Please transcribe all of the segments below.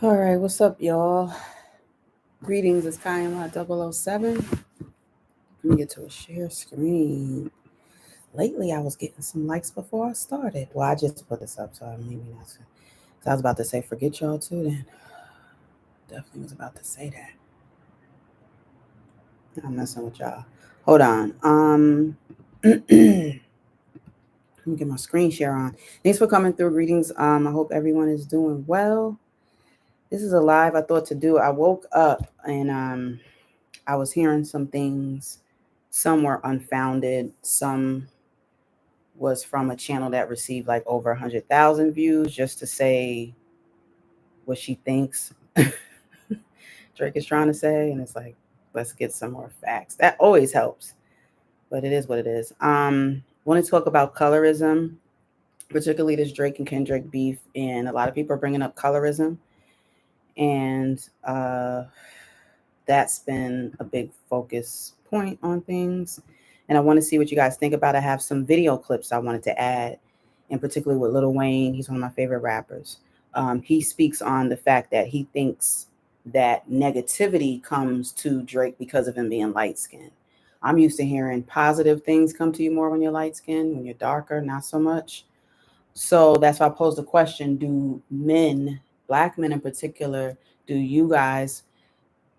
All right, what's up, y'all? Greetings, it's Kayama007. Let me get to a share screen. Lately, I was getting some likes before I started. Well, I just put this up, so maybe not. So I was about to say, forget y'all too, then. Definitely was about to say that. I'm messing with y'all. Hold on. Let me get my screen share on. Thanks for coming through. Greetings. I hope everyone is doing well. This is a live I thought to do. I woke up and I was hearing some things. Some were unfounded. Some was from a channel that received like over 100,000 views just to say what she thinks Drake is trying to say. And it's like, let's get some more facts. That always helps, but it is what it is. Want to talk about colorism, particularly this Drake and Kendrick beef. And a lot of people are bringing up colorism. And that's been a big focus point on things. And I want to see what you guys think about it. I have some video clips I wanted to add, in particular with Lil Wayne. He's one of my favorite rappers. He speaks on the fact that he thinks that negativity comes to Drake because of him being light skinned. I'm used to hearing positive things come to you more when you're light skinned. When you're darker, not so much. So that's why I posed the question: do men, black men in particular, do you guys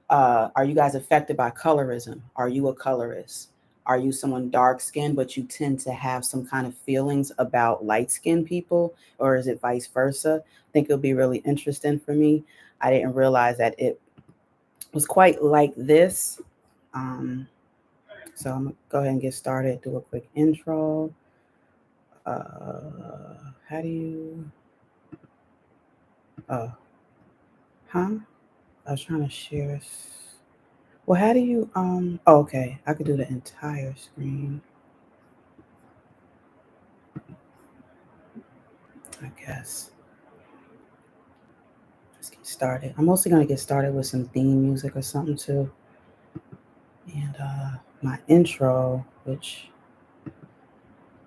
are you guys affected by colorism? Are you a colorist? Are you someone dark skinned, but you tend to have some kind of feelings about light skinned people, or is it vice versa? I think it'll be really interesting for me. I didn't realize that it was quite like this. So I'm gonna go ahead and get started, do a quick intro. How do you, oh, huh? I was trying to share. Well, how do you, oh, okay, I could do the entire screen, I guess. Let's get started. I'm mostly going to get started with some theme music or something too. And my intro, which,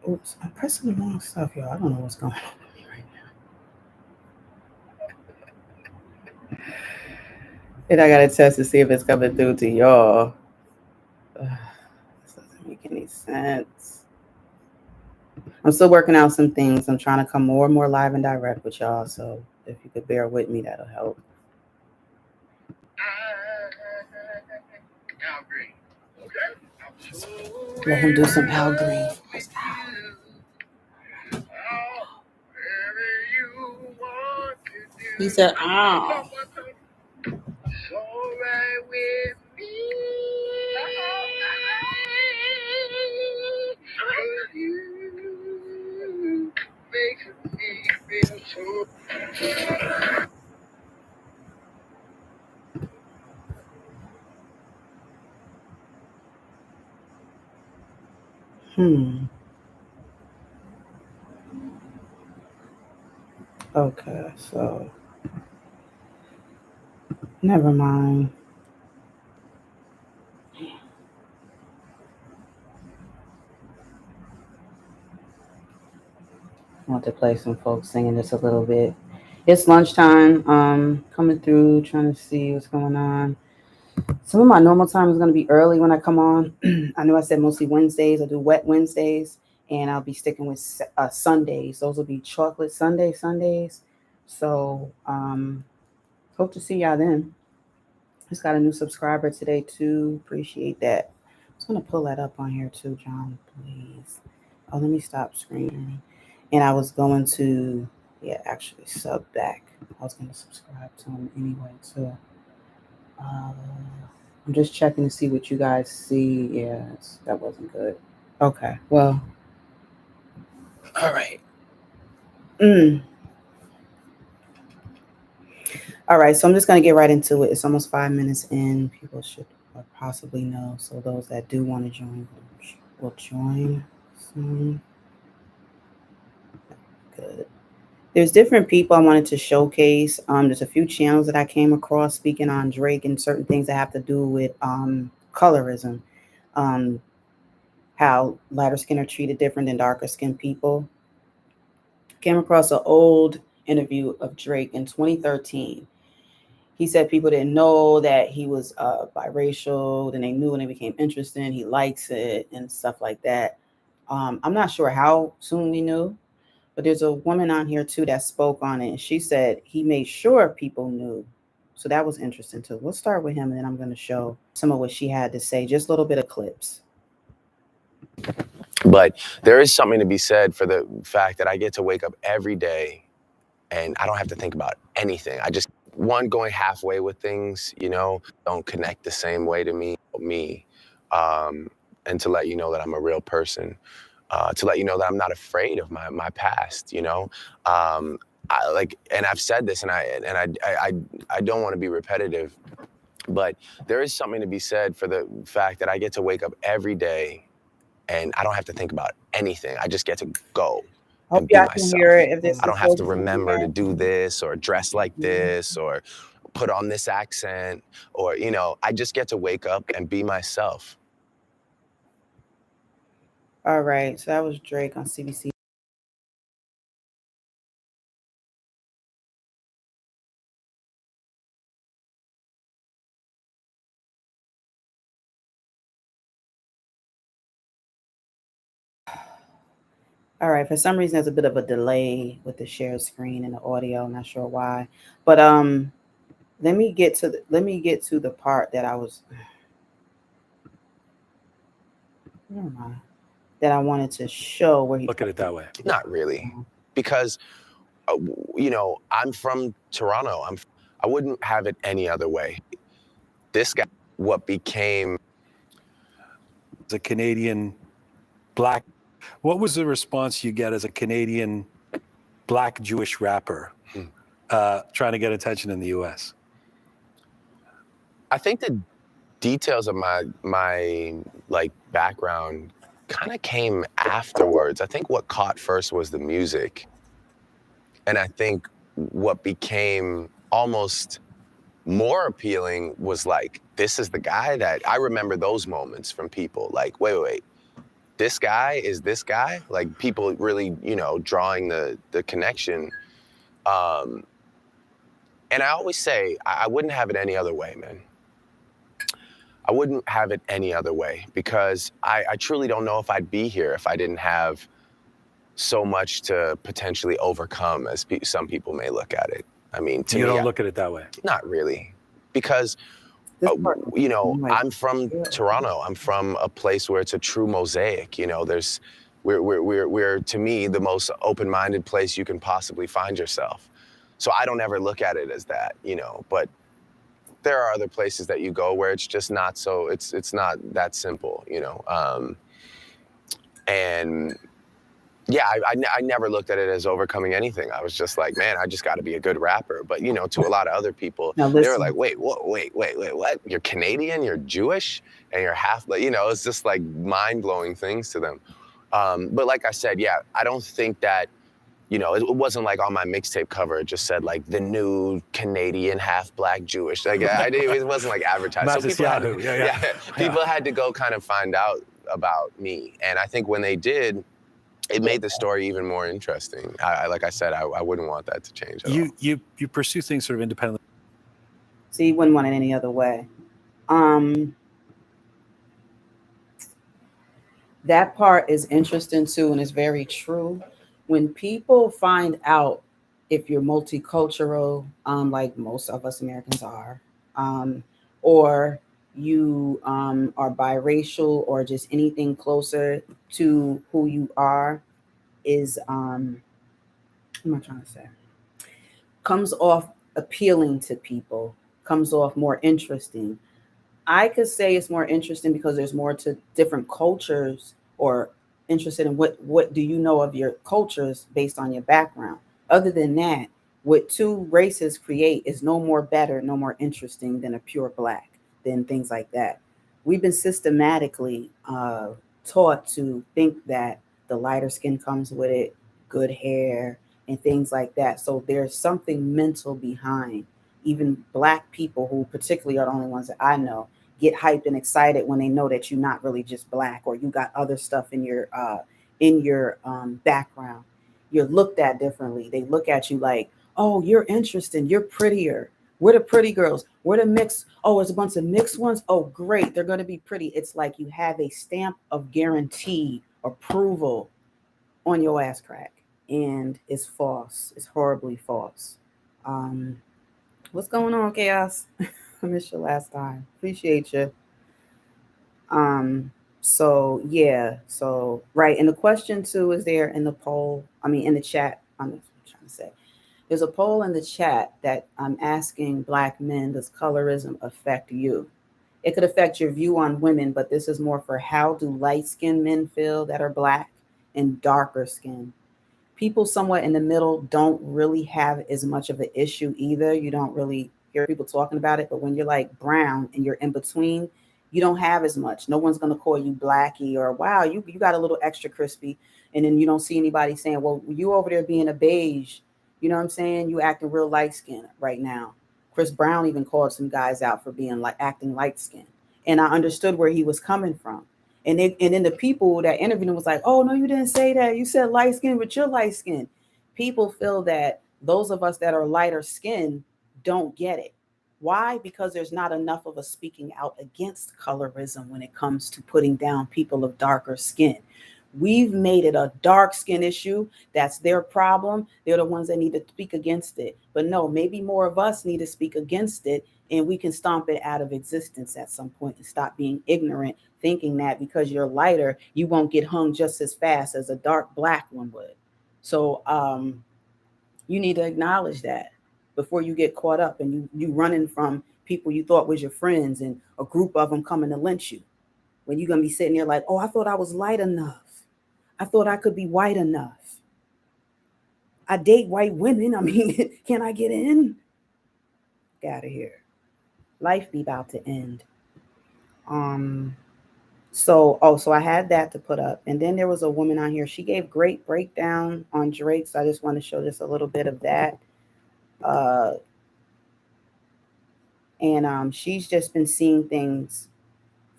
oops, I'm pressing the wrong stuff, y'all. I don't know what's going on with me right now. And I got to test to see if it's coming through to y'all. This doesn't make any sense. I'm still working out some things. I'm trying to come more and more live and direct with y'all. So if you could bear with me, that'll help. Let him do some Al Green. He said, "Ow." Okay, so never mind. I want to play some folks singing just a little bit. It's lunchtime. Coming through, trying to see what's going on. Some of my normal time is going to be early when I come on. I know I said mostly Wednesdays. I do wet Wednesdays, and I'll be sticking with Sundays. Those will be chocolate Sundays. So hope to see y'all then. Just got a new subscriber today too. Appreciate that. I was going to pull that up on here too, John, please. Oh, let me stop screen. And I was going to, actually sub back. I was going to subscribe to him anyway too. I'm just checking to see what you guys see. Yeah, that wasn't good. Okay, well, all right. All right, so I'm just going to get right into it. It's almost 5 minutes in. People should possibly know. So those that do want to join will join soon. Good. There's different people I wanted to showcase. There's a few channels that I came across speaking on Drake and certain things that have to do with colorism. How lighter skin are treated different than darker skinned people. Came across an old interview of Drake in 2013. He said people didn't know that he was biracial. Then they knew when they became interested. He likes it and stuff like that. I'm not sure how soon we knew, but there's a woman on here too that spoke on it. And she said he made sure people knew. So that was interesting too. We'll start with him and then I'm going to show some of what she had to say, just a little bit of clips. But there is something to be said for the fact that I get to wake up every day and I don't have to think about anything. I just, one, going halfway with things, you know, don't connect the same way to me, and to let you know that I'm a real person, to let you know that I'm not afraid of my past, you know. And I've said this, and I don't want to be repetitive, but there is something to be said for the fact that I get to wake up every day and I don't have to think about anything. I just get to go Hope and be y'all can myself. hear it. If this I is don't have to focusing remember to again. do this or dress like this or put on this accent or, you know, I just get to wake up and be myself. All right. So that was Drake on CBC. All right. For some reason, there's a bit of a delay with the share screen and the audio. I'm not sure why, but let me get to the part that I was. Never mind. That I wanted to show where he look at it that way. Not really, because you know, I'm from Toronto. I wouldn't have it any other way. This guy, what became As a Canadian black, what was the response you get as a Canadian black Jewish rapper trying to get attention in the U.S.? I think the details of my like background kind of came afterwards. I think what caught first was the music. And I think what became almost more appealing was like, this is the guy that I remember those moments from people like, wait, this guy is this guy? Like people really, you know, drawing the connection. And I always say, I wouldn't have it any other way, man. I wouldn't have it any other way because I truly don't know if I'd be here if I didn't have so much to potentially overcome as some people may look at it. I mean, to You me, don't look at it that way. Not really, because you know, I'm from Toronto. I'm from a place where it's a true mosaic. You know, we're to me the most open-minded place you can possibly find yourself. So I don't ever look at it as that, you know, but there are other places that you go where it's just not so, it's not that simple, you know. And yeah, I never looked at it as overcoming anything. I was just like, man, I just got to be a good rapper. But, you know, to a lot of other people, they were like, wait, what? You're Canadian, you're Jewish, and you're half, you know, it's just like mind-blowing things to them. But like I said, yeah, I don't think that, you know, it wasn't like on my mixtape cover, it just said like the new Canadian half black Jewish. Like it wasn't like advertised. So people had to go kind of find out about me. And I think when they did, it made the story even more interesting. Like I said, I wouldn't want that to change at all. You pursue things sort of independently. So you wouldn't want it any other way. That part is interesting too, and it's very true. When people find out if you're multicultural, like most of us Americans are, or you are biracial or just anything closer to who you are, is what am I trying to say? Comes off appealing to people, comes off more interesting. I could say it's more interesting because there's more to different cultures or interested in what do you know of your cultures based on your background. Other than that, what two races create is no more better, no more interesting than a pure black, than things like that. We've been systematically taught to think that the lighter skin comes with it, good hair, and things like that. So there's something mental behind even black people who particularly are the only ones that I know get hyped and excited when they know that you're not really just black or you got other stuff in your background. You're looked at differently. They look at you like, oh, you're interesting, you're prettier. We're the pretty girls. We're the mixed. Oh, it's a bunch of mixed ones. Oh, great. They're going to be pretty. It's like you have a stamp of guarantee approval on your ass crack. And it's false. It's horribly false. Um, what's going on, Chaos? I missed you last time. Appreciate you. Um, so yeah, so right. And the question too is there in the poll. I mean, in the chat. I'm trying to say there's a poll in the chat that I'm asking Black men: does colorism affect you? It could affect your view on women, but this is more for how do light-skinned men feel that are Black and darker skin. People somewhat in the middle don't really have as much of an issue either. You don't really hear people talking about it, but when you're like brown and you're in between, you don't have as much. No one's gonna call you blackie or wow, you got a little extra crispy. And then you don't see anybody saying, well, you over there being a beige, you know what I'm saying? You acting real light skinned right now. Chris Brown even called some guys out for being like acting light skinned. And I understood where he was coming from. And then the people that interviewed him was like, oh no, you didn't say that. You said light skin, but you're light skin. People feel that those of us that are lighter skin don't get it. Why? Because there's not enough of us speaking out against colorism when it comes to putting down people of darker skin. We've made it a dark skin issue. That's their problem. They're the ones that need to speak against it. But no, maybe more of us need to speak against it and we can stomp it out of existence at some point and stop being ignorant, thinking that because you're lighter, you won't get hung just as fast as a dark Black one would. So you need to acknowledge that before you get caught up and you running from people you thought was your friends and a group of them coming to lynch you. When you're gonna be sitting there like, oh, I thought I was light enough. I thought I could be white enough. I date white women. I mean, can I get in? Get out of here. Life be about to end. Um, so I had that to put up. And then there was a woman on here. She gave great breakdown on Drake. So I just want to show just a little bit of that. Uh, and she's just been seeing things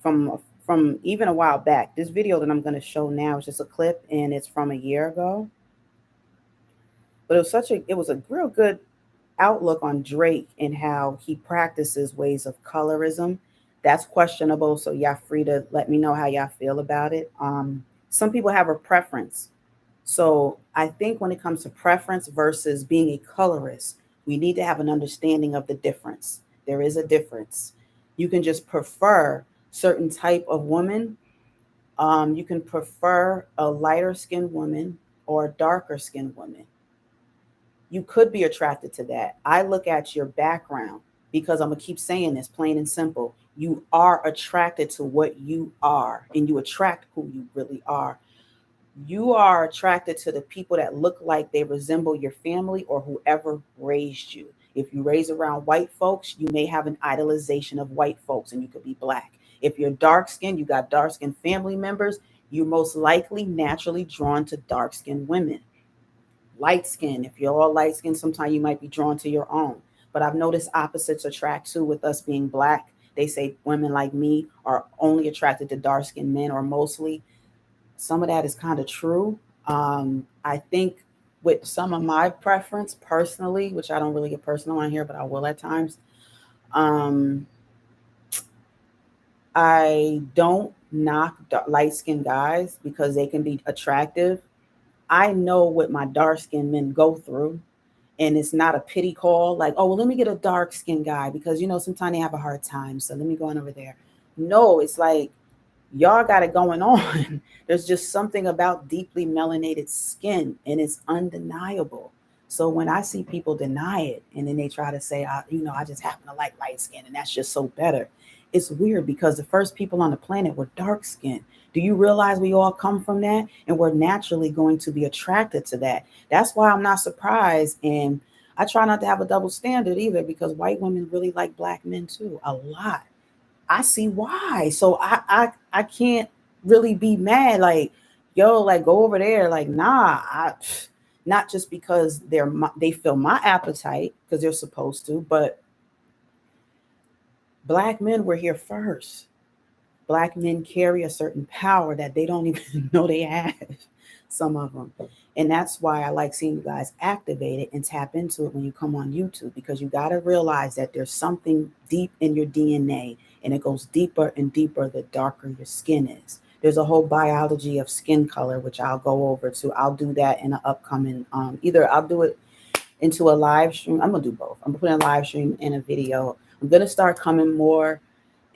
from even a while back. This video that I'm going to show now is just a clip, and it's from a year ago. But it was a real good outlook on Drake and how he practices ways of colorism. That's questionable, so y'all free to let me know how y'all feel about it. Some people have a preference. So I think when it comes to preference versus being a colorist, we need to have an understanding of the difference. There is a difference. You can just prefer certain type of woman. You can prefer a lighter skinned woman or a darker skinned woman. You could be attracted to that. I look at your background because I'm going to keep saying this plain and simple. You are attracted to what you are and you attract who you really are. You are attracted to the people that look like they resemble your family or whoever raised you. If you raise around white folks, you may have an idolization of white folks and you could be Black. If you're dark skinned, you got dark skinned family members, you're most likely naturally drawn to dark skinned women. Light skin, if you're all light skinned, sometimes you might be drawn to your own. But I've noticed opposites attract too with us being Black. They say women like me are only attracted to dark skinned men or mostly. Some of that is kind of true. I think with some of my preference personally, which I don't really get personal on here, but I will at times, um, I don't knock light skinned guys because they can be attractive. I know what my dark skinned men go through. And it's not a pity call like, oh, well, let me get a dark skinned guy because, sometimes they have a hard time. So let me go on over there. No, it's like, y'all got it going on. There's just something about deeply melanated skin, and it's undeniable. So when I see people deny it, and then they try to say, I just happen to like light skin, and that's just so better. It's weird because the first people on the planet were dark skinned. Do you realize we all come from that, and we're naturally going to be attracted to that? That's why I'm not surprised, and I try not to have a double standard either because white women really like Black men too, a lot. I see why. So I can't really be mad. Like, yo, like go over there. Like, nah, not just because they feel my appetite because they're supposed to, but Black men were here first. Black men carry a certain power that they don't even know they have. some of them. And that's why I like seeing you guys activate it and tap into it when you come on YouTube, because you got to realize that there's something deep in your DNA, and it goes deeper and deeper the darker your skin is. There's a whole biology of skin color, which I'll go over to. I'll do that in an upcoming, either I'll do it into a live stream. I'm gonna do both. I'm gonna put in a live stream and a video. I'm gonna start coming more,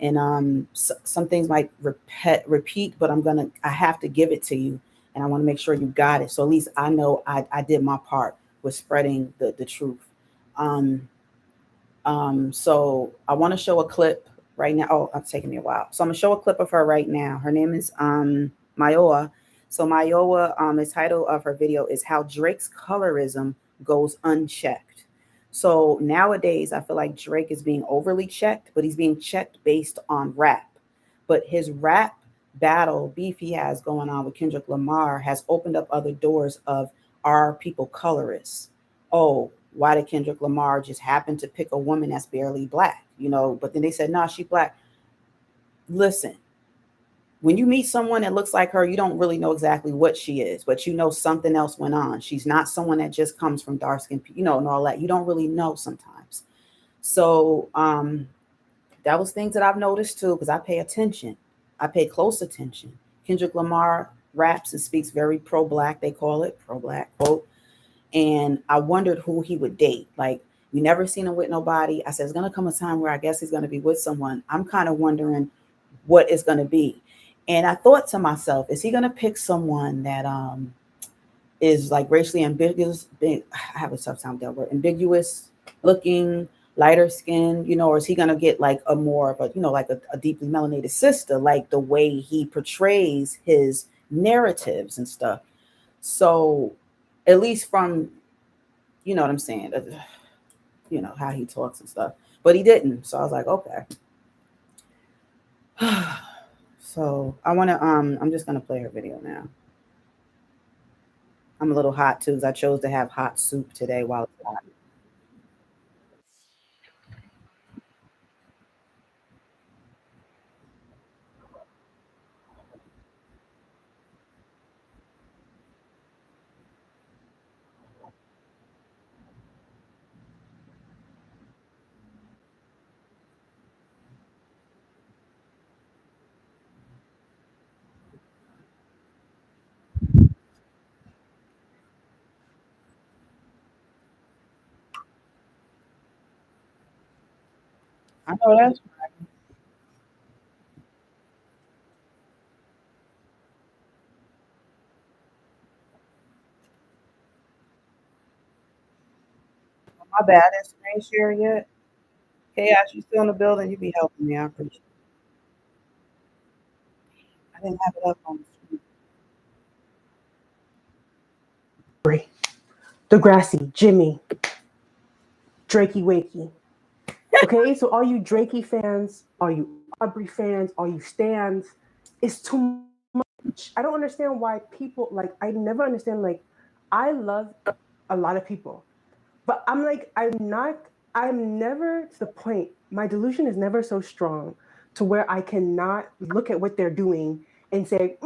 and some things might repeat, but I have to give it to you, and I want to make sure you got it. So at least I know I did my part with spreading the truth. So I want to show a clip right now. Oh, it's taking me a while. So I'm gonna show a clip of her right now. Her name is Mayowa. So Mayowa, the title of her video is "How Drake's Colorism Goes Unchecked." So nowadays, I feel like Drake is being overly checked, but he's being checked based on rap. But his rap battle beef he has going on with Kendrick Lamar has opened up other doors of, are people colorists? Oh, why did Kendrick Lamar just happen to pick a woman that's barely black? But then they said, nah, she black. Listen, when you meet someone that looks like her, you don't really know exactly what she is, but you know something else went on. She's not someone that just comes from dark skin, and all that. You don't really know sometimes. So that was things that I've noticed too, because I pay attention. I pay close attention. Kendrick Lamar raps and speaks very pro-black. They call it pro-black quote. And I wondered who he would date. Like, we never seen him with nobody. I said, it's going to come a time where I guess he's going to be with someone. I'm kind of wondering what it's going to be. And I thought to myself, is he going to pick someone that is like racially ambiguous? I have a tough time with that word. Ambiguous looking, lighter skin, or is he going to get like a more of a, like a deeply melanated sister, like the way he portrays his narratives and stuff. So at least from, you know what I'm saying, how he talks and stuff, but he didn't. So I was like, okay. So I want to, I'm just going to play her video now. I'm a little hot too, because I chose to have hot soup today while it's hot. I know that's right. My bad. Didn't screen share yet. Chaos, you still in the building? You be helping me. I appreciate it. I didn't have it up on the screen. Degrassi, Jimmy, Drakey Wakey. Okay, so all you Drakey fans, all you Aubrey fans, all you stans, it's too much. I don't understand why people, like, I never understand, like, I love a lot of people, but I'm like, I'm never to the point, my delusion is never so strong to where I cannot look at what they're doing and say,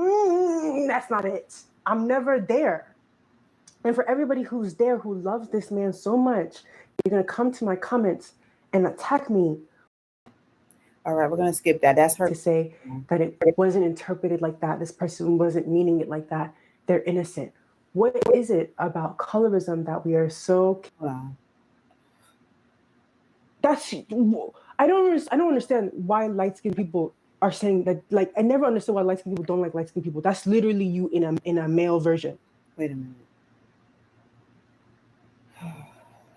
that's not it. I'm never there. And for everybody who's there, who loves this man so much, you're going to come to my comments and attack me. All right, we're going to skip that. That's her. To say that it wasn't interpreted like that. This person wasn't meaning it like that. They're innocent. What is it about colorism that we are so... Wow. That's... I don't understand why light-skinned people are saying that. Like, I never understood why light-skinned people don't like light-skinned people. That's literally you in a male version. Wait a minute.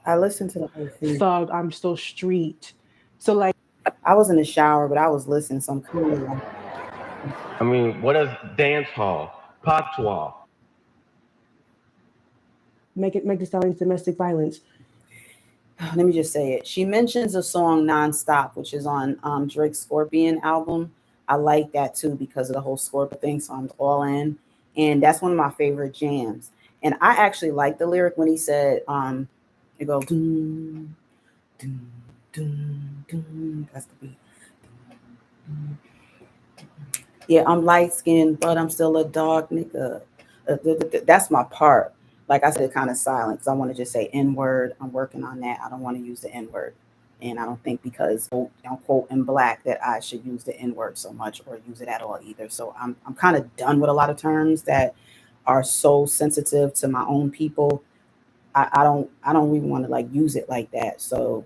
I listened to the whole thing. Thug, I'm still street. So, like, I was in the shower, but I was listening. So I'm kind of like, I mean, what is dance hall, patois? Meg Thee Stallion's domestic violence. Let me just say it. She mentions a song "Nonstop," which is on Drake's Scorpion album. I like that too because of the whole Scorpion thing. So I'm all in, and that's one of my favorite jams. And I actually like the lyric when he said, it goes, doom, doom, doom, doom. That's the beat. Yeah, I'm light skinned, but I'm still a dark nigga. That's my part. Like I said, kind of silent because I want to just say N word. I'm working on that. I don't want to use the N word. And I don't think because quote in black that I should use the N word so much or use it at all either. So I'm kind of done with a lot of terms that are so sensitive to my own people. I don't even want to like use it like that. So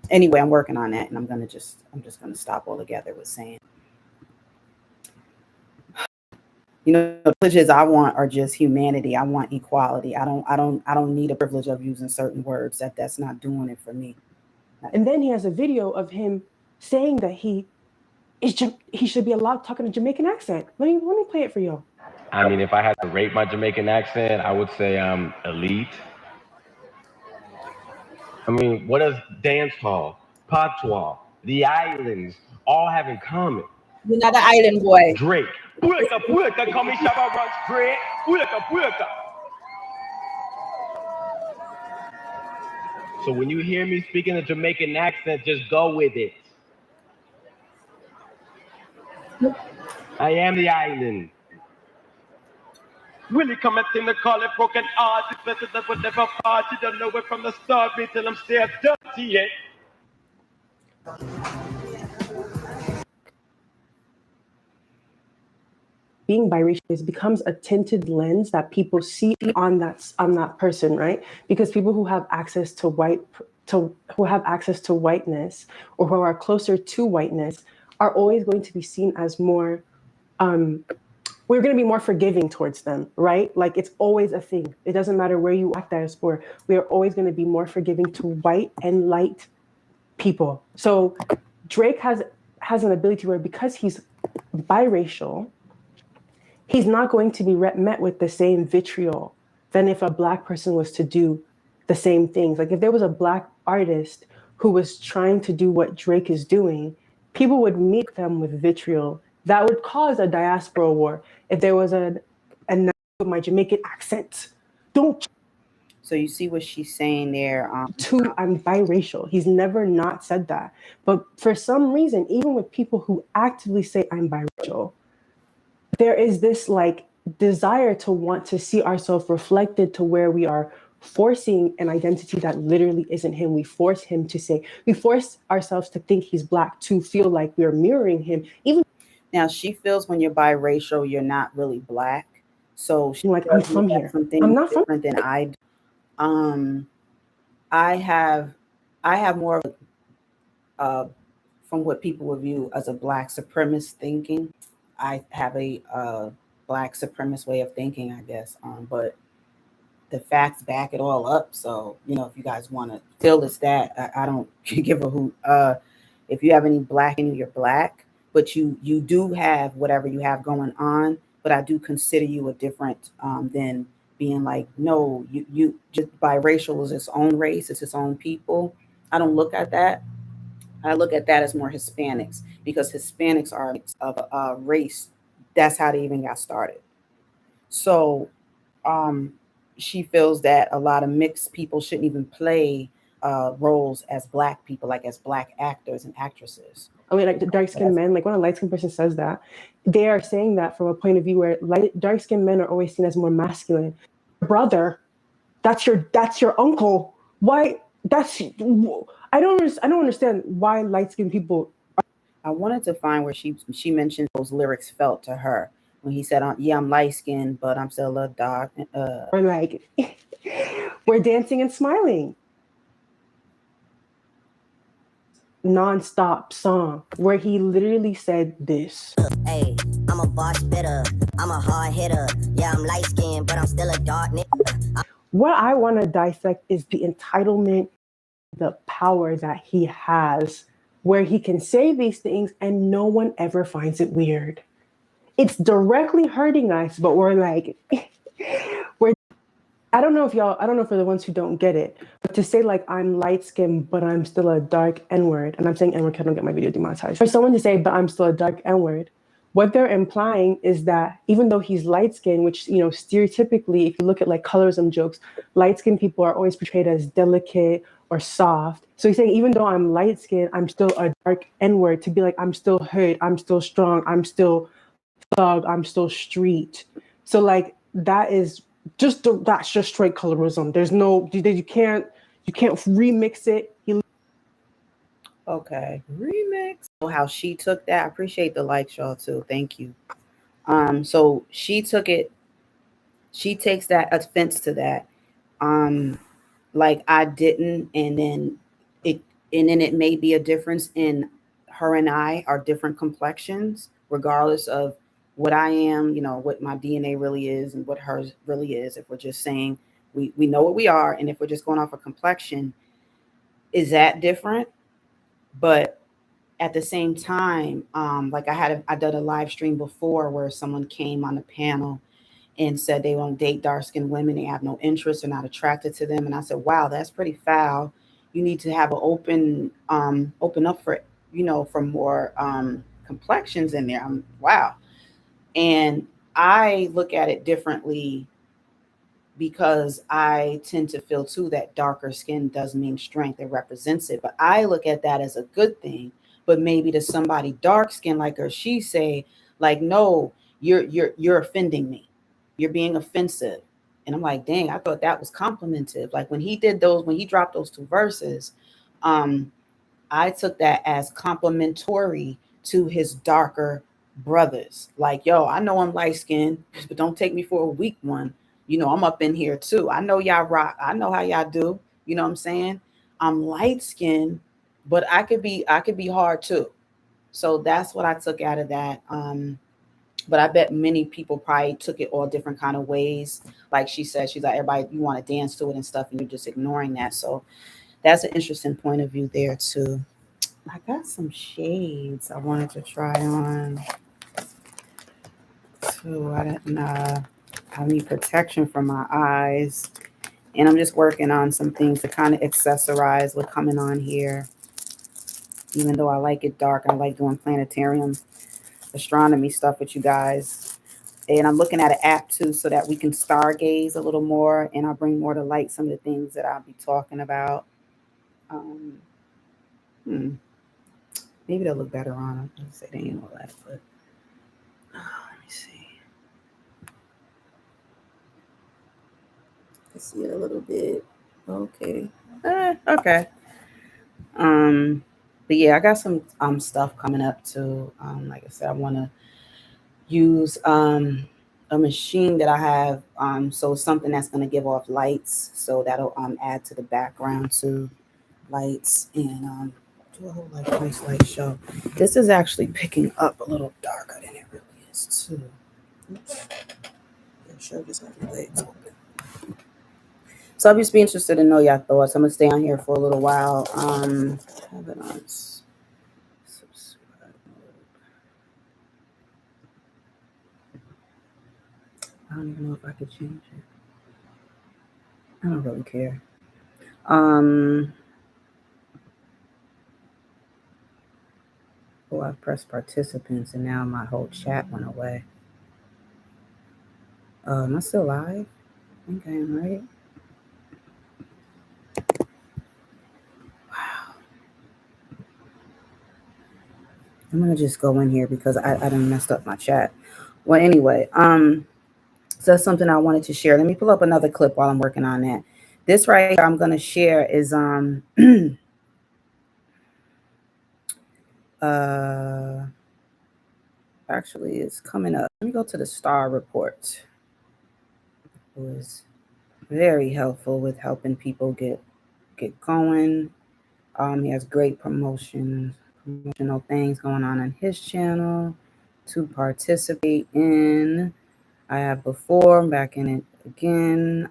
anyway, I'm working on that, and I'm just gonna stop altogether with saying, the privileges I want are just humanity. I want equality. I don't need a privilege of using certain words. That's not doing it for me. And then he has a video of him saying that he should be allowed to talk in a Jamaican accent. Let me play it for you. I mean, if I had to rate my Jamaican accent, I would say I'm elite. I mean, what does dance hall, patois, the islands all have in common? You're not an island boy. Drake. Puerta, puerta, call me Shabba Ranks, Drake. Puerta, puerta. So when you hear me speaking a Jamaican accent, just go with it. I am the island. Willie come in the call it broken heart. It's better than whatever part. You don't know it from the start. Me till I'm still dirty yet. Being biracial becomes a tinted lens that people see on that person, right? Because people who have access to whiteness or who are closer to whiteness are always going to be seen as more we're going to be more forgiving towards them, right? Like it's always a thing. It doesn't matter where you act as for. We are always going to be more forgiving to white and light people. So Drake has an ability where because he's biracial, he's not going to be met with the same vitriol than if a black person was to do the same things. Like if there was a black artist who was trying to do what Drake is doing, people would meet them with vitriol. That would cause a diaspora war. If there was a with my Jamaican accent, don't. So you see what she's saying there. I'm biracial. He's never not said that. But for some reason, even with people who actively say I'm biracial, there is this like desire to want to see ourselves reflected to where we are forcing an identity that literally isn't him. We force ourselves to think he's black to feel like we're mirroring him. Even now, she feels when you're biracial, you're not really black. So she's like, I'm from here. I'm not different than I do. I have more of from what people would view as a black supremacist thinking. I have a black supremacist way of thinking, I guess. But the facts back it all up. So, if you guys want to feel it's that, I don't give a hoot. If you have any black in you, you're black. But you do have whatever you have going on. But I do consider you a different than being like, no, you just biracial is its own race, it's its own people. I don't look at that. I look at that as more Hispanics because Hispanics are of a race. That's how they even got started. So she feels that a lot of mixed people shouldn't even play roles as black people, like as black actors and actresses. I mean, like the dark-skinned men, like when a light-skinned person says that, they are saying that from a point of view where dark-skinned men are always seen as more masculine. Brother, that's your uncle. Why? I don't understand why light-skinned people. I wanted to find where she mentioned those lyrics felt to her when he said, "Yeah, I'm light-skinned, but I'm still a dark." Or like, we're dancing and smiling. Non-stop song where he literally said this. Hey, I'm a boss bitter. I'm a hard hitter. Yeah, I'm light skinned, but I'm still a dark nigga. What I want to dissect is the entitlement, the power that he has, where he can say these things and no one ever finds it weird. It's directly hurting us, but we're like, I don't know for the ones who don't get it, but to say like I'm light skinned, but I'm still a dark N-word, and I'm saying N-word because I don't get my video demonetized. For someone to say, but I'm still a dark N-word, what they're implying is that even though he's light skinned, which, stereotypically, if you look at like colorism jokes, light skinned people are always portrayed as delicate or soft. So he's saying, even though I'm light skinned, I'm still a dark N-word, to be like, I'm still hood, I'm still strong, I'm still thug, I'm still street. So like, that is that's just straight colorism. There's no you can't remix it. Okay, remix. How she took that. I appreciate the likes, y'all, too. Thank you. So she took it. She takes that offense to that. Like I didn't, and then it may be a difference in her and I are different complexions, regardless of what I am, what my DNA really is and what hers really is. If we're just saying we know what we are, and if we're just going off a complexion, is that different? But at the same time, like I did a live stream before where someone came on the panel and said they won't date dark-skinned women. They have no interest, they're not attracted to them. And I said, wow, that's pretty foul. You need to have an open up for, for more complexions in there. Wow. And I look at it differently because I tend to feel too that darker skin does mean strength. It represents it. But I look at that as a good thing. But maybe to somebody dark skin like her, she say, like, no, you're offending me. You're being offensive. And I'm like, dang, I thought that was complimentive. Like when he dropped those two verses, I took that as complimentary to his darker brothers. Like, yo, I know I'm light skinned, but don't take me for a weak one. I'm up in here too. I know y'all rock. I know how y'all do. You know what I'm saying? I'm light skinned, but I could be hard too. So that's what I took out of that. But I bet many people probably took it all different kind of ways. Like she said, she's like, everybody, you want to dance to it and stuff, and you're just ignoring that. So that's an interesting point of view there too. I got some shades I wanted to try on too. I didn't I need protection for my eyes. And I'm just working on some things to kind of accessorize what's coming on here. Even though I like it dark, I like doing planetarium astronomy stuff with you guys. And I'm looking at an app too so that we can stargaze a little more, and I'll bring more to light some of the things that I'll be talking about. Maybe they'll look better on them. Let's say they ain't all that, but let me see. I see it a little bit. Okay. Okay. But yeah, I got some stuff coming up too. Like I said, I want to use a machine that I have. So something that's going to give off lights. So that'll add to the background too, lights, and do a whole nice light show. This is actually picking up a little darker than it really is too. Oops. Show just have my legs open. So I'll just be interested to know y'all thoughts. I'm gonna stay on here for a little while. Have it on subscribe mode. I don't even know if I could change it. I don't really care. Oh, I pressed participants and now my whole chat went away. Am I still live? I think I am, right? Wow. I'm gonna just go in here because I done messed up my chat. Well, anyway, so that's something I wanted to share. Let me pull up another clip while I'm working on that. This right here I'm gonna share is actually it's coming up. Let me go to the star report. It was very helpful with helping people get going. He has great promotional things going on his channel to participate in. I have before, I'm back in it again.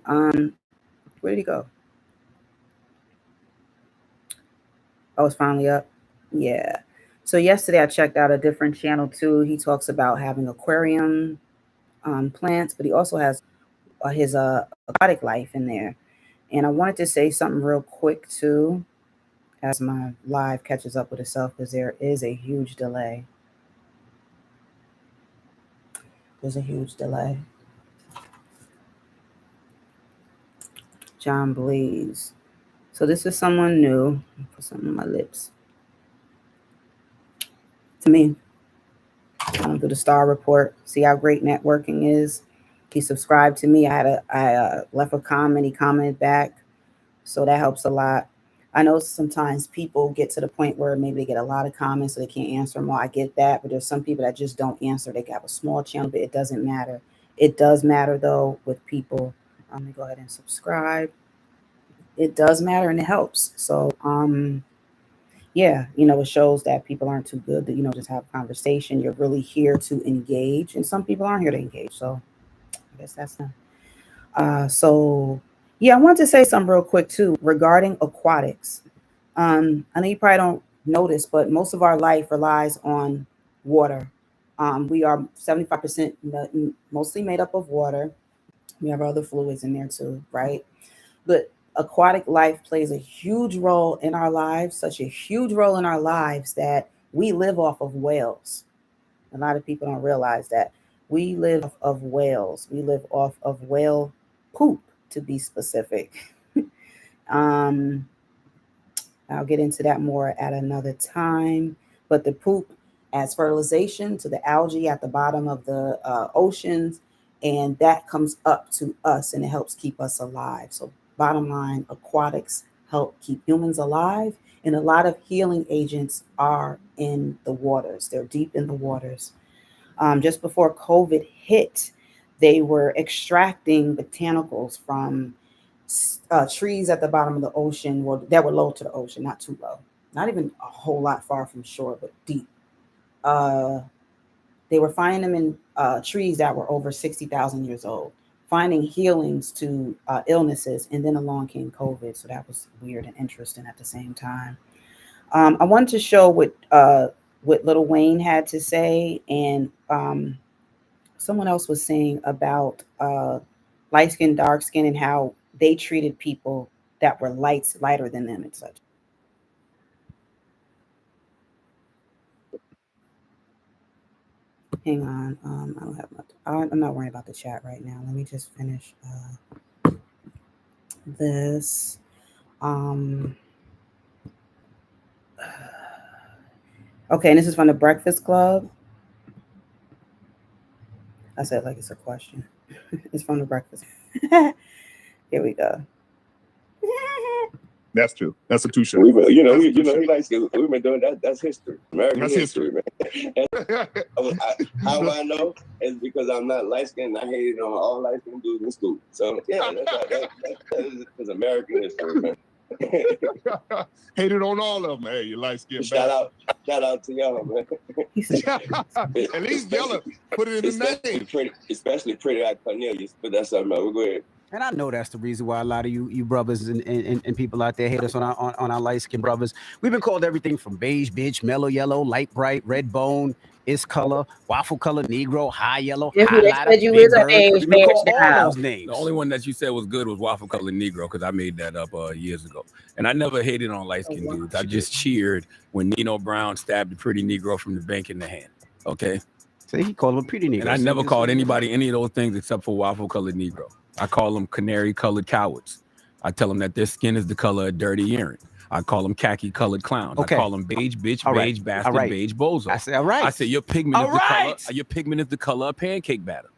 Where did he go? Oh, it's finally up. Yeah. So yesterday I checked out a different channel too. He talks about having aquarium plants, but he also has his aquatic life in there. And I wanted to say something real quick too, as my live catches up with itself, because there is a huge delay. There's a huge delay. John Blaze. So this is someone new. Put something on my lips. To me, I'm gonna do the star report. See how great networking is. He subscribed to me. I left a comment. He commented back, so that helps a lot. I know sometimes people get to the point where maybe they get a lot of comments, so they can't answer them all. I get that, but there's some people that just don't answer. They have a small channel, but it doesn't matter. It does matter though with people. Let me go ahead and subscribe. It does matter and it helps. So yeah, it shows that people aren't too good to, just have a conversation. You're really here to engage, and some people aren't here to engage. So I guess that's them. So yeah, I wanted to say something real quick too regarding aquatics. I know you probably don't notice, but most of our life relies on water. We are 75% mostly made up of water. We have other fluids in there too, right? But aquatic life plays a huge role in our lives, such a huge role in our lives that we live off of whales. A lot of people don't realize that we live off of whales. We live off of whale poop, to be specific. um, I'll get into that more at another time. But the poop adds fertilization to the algae at the bottom of the oceans, and that comes up to us and it helps keep us alive. So, bottom line, aquatics help keep humans alive, and a lot of healing agents are in the waters, they're deep in the waters. Just before COVID hit, they were extracting botanicals from trees at the bottom of the ocean, that were low to the ocean, not too low, not even a whole lot far from shore, but deep. They were finding them in trees that were over 60,000 years old, finding healings to illnesses, and then along came COVID. So that was weird and interesting at the same time. I wanted to show what Little Wayne had to say, and someone else was saying about light skin, dark skin, and how they treated people that were lighter than them and such. Hang on, I don't have much. I'm not worrying about the chat right now. Let me just finish this. Okay, and this is from the Breakfast Club. I said like it's a question. It's from the Breakfast. Here we go. That's true. That's a touche. He likes we've been doing that. That's history. American history, man. How I know is because I'm not light skinned. I hated on all light skinned dudes in school. So yeah, that's American history, man. Hated on all of them. Hey, you light skinned. Shout out to y'all, man. At least yellow. Put it in the name. Especially Pretty Eye Cornelius. But that's something else. We'll go ahead. And I know that's the reason why a lot of you brothers and people out there hate us on our light skinned brothers. We've been called everything from beige bitch, mellow yellow, light bright, red bone, is color, waffle color, Negro, high yellow, highlighter, big bird. We've been called all those names. The only one that you said was good was waffle color Negro, because I made that up years ago. And I never hated on light skinned dudes. I just cheered when Nino Brown stabbed the pretty Negro from the bank in the hand. Okay. So he called him a pretty Negro. And I never called anybody any of those things except for waffle colored Negro. I call them canary colored cowards. I tell them that their skin is the color of dirty urine. I call them khaki colored clowns. Okay. I call them beige bitch, beige bastard, beige bozo. I say, all right. I say your pigment is the color. Your pigment is the color of pancake batter.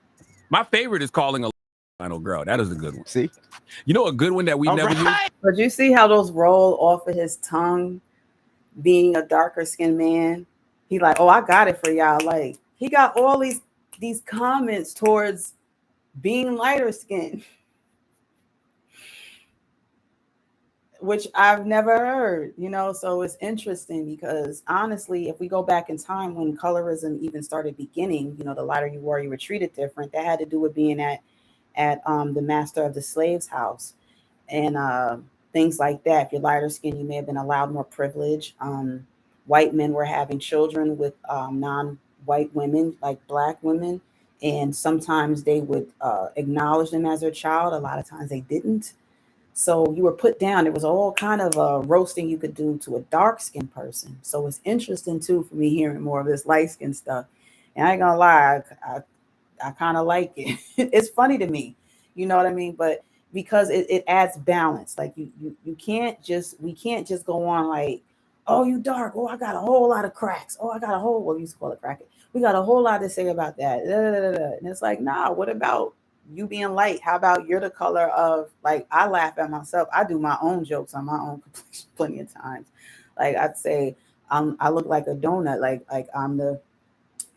My favorite is calling a final girl. That is a good one. See, you know a good one that we never use. But you see how those roll off of his tongue, being a darker skinned man. He like, oh, I got it for y'all. Like he got all these comments towards being lighter skinned, which I've never heard, so it's interesting because honestly, if we go back in time when colorism even started beginning, the lighter you were treated different. That had to do with being at the master of the slave's house and things like that. If you're lighter skinned, you may have been allowed more privilege. White men were having children with non-white women, like black women. And sometimes they would acknowledge them as their child. A lot of times they didn't. So you were put down. It was all kind of roasting you could do to a dark-skinned person. So it's interesting, too, for me hearing more of this light-skinned stuff. And I ain't gonna lie, I kind of like it. It's funny to me. You know what I mean? But because it adds balance. Like we can't just go on like, oh, you dark. Oh, I got a whole lot of cracks. Oh, I got a whole, well, we used to call it crack. We got a whole lot to say about that. And it's like, nah, what about you being light, how about you're the color of, like, I laugh at myself. I do my own jokes on my own complexion plenty of times. Like I'd say I look like a donut, like I'm the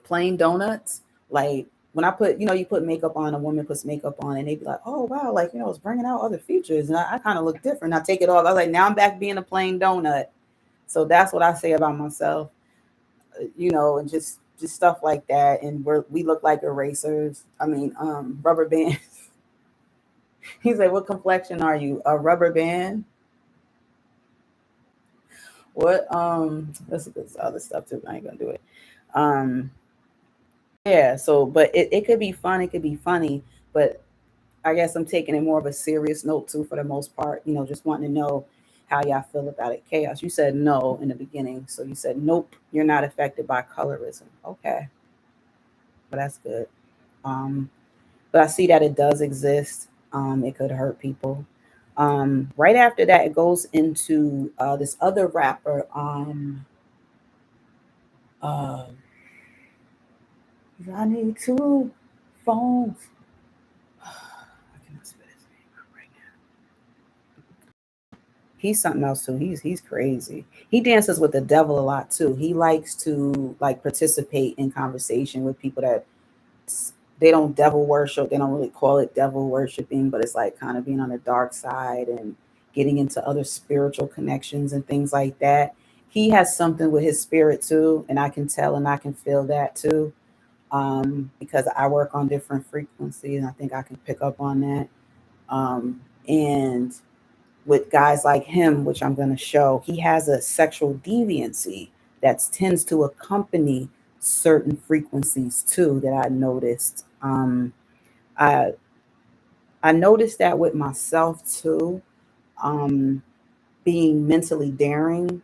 plain donuts. Like when I put, you put makeup on, a woman puts makeup on, and they be like, oh wow, like, it's bringing out other features. And I kind of look different. I take it off. I was like, now I'm back being a plain donut. So that's what I say about myself, and just stuff like that. And we look like erasers. I mean, rubber bands. He's like, what complexion are you? A rubber band? What this other stuff too. I ain't gonna do it. Yeah, so but it could be fun, it could be funny, but I guess I'm taking it more of a serious note too for the most part, just wanting to know how y'all feel about it. Chaos, you said no in the beginning. So you said nope, you're not affected by colorism. Okay. But that's good. But I see that it does exist. It could hurt people. Right after that, it goes into this other rapper. I need 2 phones. I cannot spell his name right now. He's something else too. He's crazy. He dances with the devil a lot too. He likes to like participate in conversation with people that they don't devil worship. They don't really call it devil worshiping, but it's like kind of being on the dark side and getting into other spiritual connections and things like that. He has something with his spirit too, and I can tell and I can feel that too. Because I work on different frequencies and I think I can pick up on that. And with guys like him, which I'm going to show, he has a sexual deviancy that tends to accompany certain frequencies too that I noticed. I noticed that with myself too, being mentally daring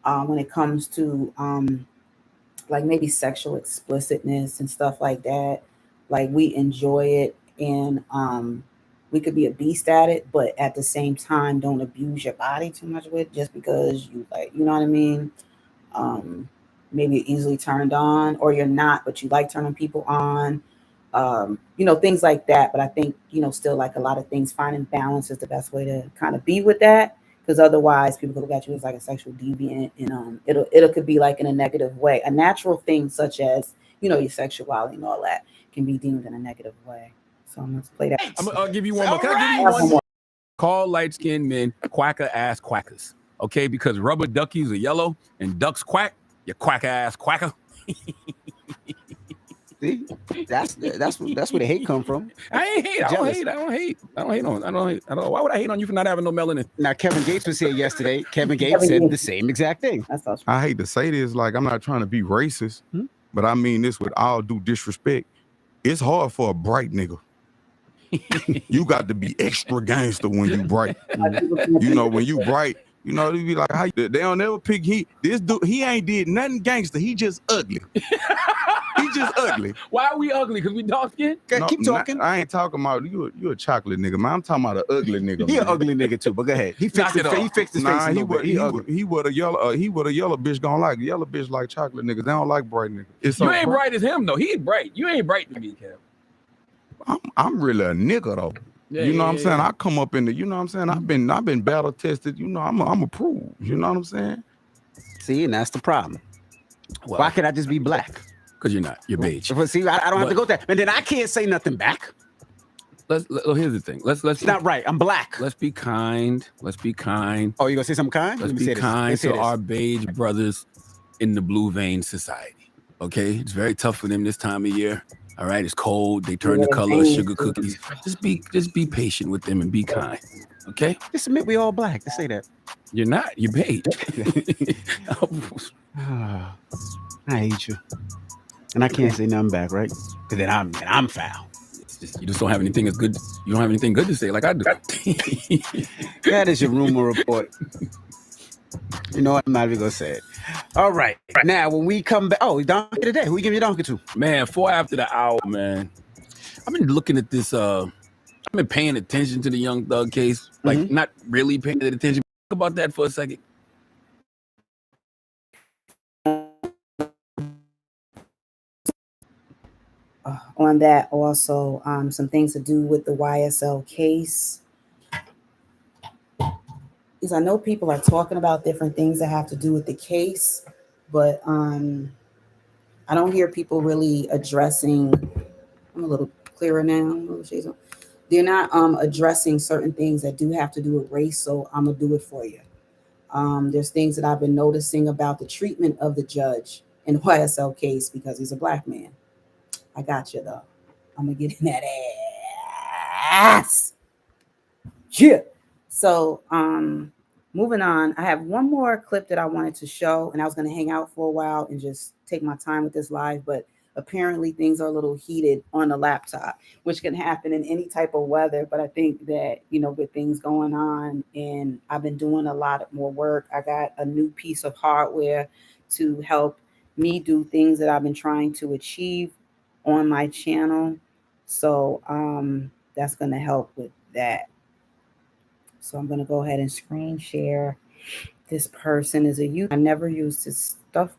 when it comes to like maybe sexual explicitness and stuff like that. Like we enjoy it and we could be a beast at it, but at the same time don't abuse your body too much with just because you like, you know what I mean? Maybe you're easily turned on or you're not, but you like turning people on. Things like that. But I think, still like a lot of things, finding balance is the best way to kind of be with that. Because otherwise people could look at you as like a sexual deviant and it could be like in a negative way. A natural thing such as, your sexuality and all that can be deemed in a negative way. So I'm going to play that. I'll give you one more. Can I give you one more? Call light-skinned men quacker-ass quackers, okay? Because rubber duckies are yellow and ducks quack, you quacker-ass quacker. See, that's where the hate come from. I ain't hate. I don't hate. Why would I hate on you for not having no melanin? Now, Kevin Gates was here yesterday. Kevin Gates said the same exact thing. I hate to say this, like I'm not trying to be racist, but I mean this with all due disrespect. It's hard for a bright nigga. You got to be extra gangster when you bright. When you bright, they be like, how they don't ever pick this dude, he ain't did nothing gangster. He just ugly. He just ugly. Why are we ugly? Because we dark skin? No, keep talking. I ain't talking about you a chocolate nigga, man. I'm talking about an ugly nigga. He an ugly nigga too, but go ahead. He fixed his face a little bit. He would a yellow bitch gonna like. Yellow bitch like chocolate niggas. They don't like bright niggas. You ain't bright as him though. He ain't bright. You ain't bright to me, Kev. I'm really a nigga though. Yeah, what I'm saying? I come up in the, what I'm saying? I've been battle tested, I'm approved. You know what I'm saying? See, and that's the problem. Well, why can't I just be black? Because you're not. You're beige. See, I don't have to go there. And then I can't say nothing back. Here's the thing. Let's it's not right. I'm black. Let's be kind. Let's be kind. Oh, you gonna say something kind? Let's be kind to our beige brothers in the blue vein society. Okay? It's very tough for them this time of year. All right, it's cold. They turn the color of sugar cookies. Just be patient with them and be kind. Okay? Just admit we all black. Just say that. You're not. You're beige. I hate you, and I can't say nothing back, right? Because then I'm foul. You just don't have anything as good. You don't have anything good to say, like I do. That is your rumor report. You know what? I'm not even gonna say it. All right. Now, when we come back, donkey today. Who you give your donkey to? Man, 4 after the hour, man. I've been looking at this. I've been paying attention to the Young Thug case, like not really paying attention. Think about that for a second. on that also, some things to do with the YSL case. Because I know people are talking about different things that have to do with the case, but I don't hear people really addressing. I'm a little clearer now. They're not addressing certain things that do have to do with race, so I'm gonna do it for you. There's things that I've been noticing about the treatment of the judge in the YSL case because he's a black man. I got you though. I'm gonna get in that ass. Yeah. So, moving on, I have one more clip that I wanted to show, and I was going to hang out for a while and just take my time with this live, but apparently things are a little heated on the laptop, which can happen in any type of weather. But I think that, with things going on, and I've been doing a lot more work, I got a new piece of hardware to help me do things that I've been trying to achieve on my channel. So, that's going to help with that. So I'm going to go ahead and screen share. This person is a youth. I never used his stuff.